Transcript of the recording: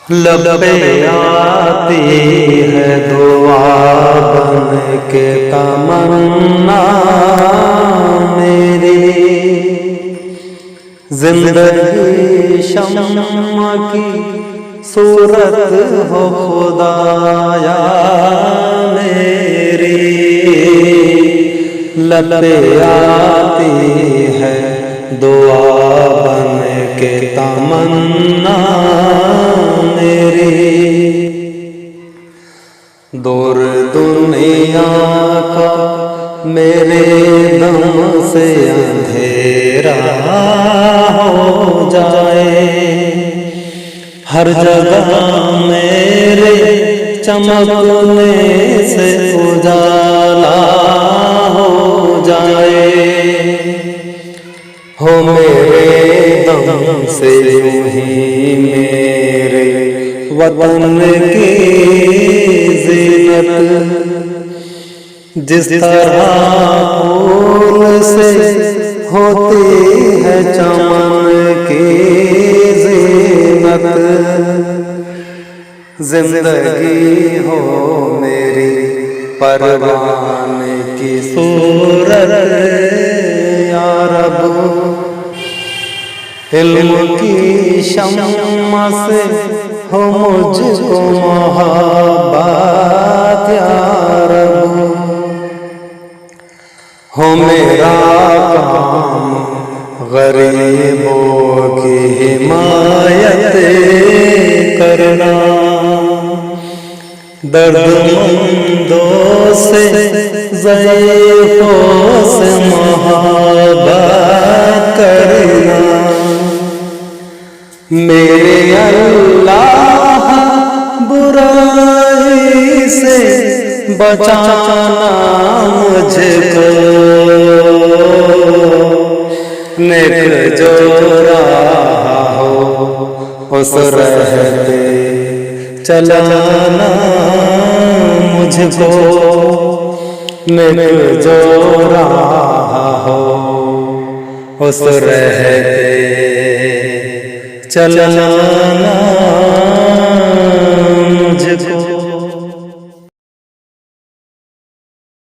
लब पे आती है दुआ बन के तमन्ना मेरी, जिंदगी शम्मा की सूरत हो खुदाया मेरी। लब पे आती है दुआ बन के तमन्ना मेरी, दूर दुनिया का मेरे दम से अंधेरा हो जाए, हर जगह मेरे चमकने से उजाला हो जाए, हो मेरे दम से यूं ही मेरे वतन की ज़ीनत, जिस तरह फूल से होती है चमन की ज़ीनत, जिंदगी हो मेरी परवाने की सूरत या रब, इल्म की शम्मा से हो मुझको मोहब्बत या रब, हो मेरा काम गरीबों की हिमायत करना, दर्दमंदों से ज़ईफ़ों से मोहब्बत करना, मेरे अल्लाह बुराई से बचाना मुझको, नेक जो रहा हो उस रहते चलाना मुझको, नेक जो रहा हो उस रहते चलाना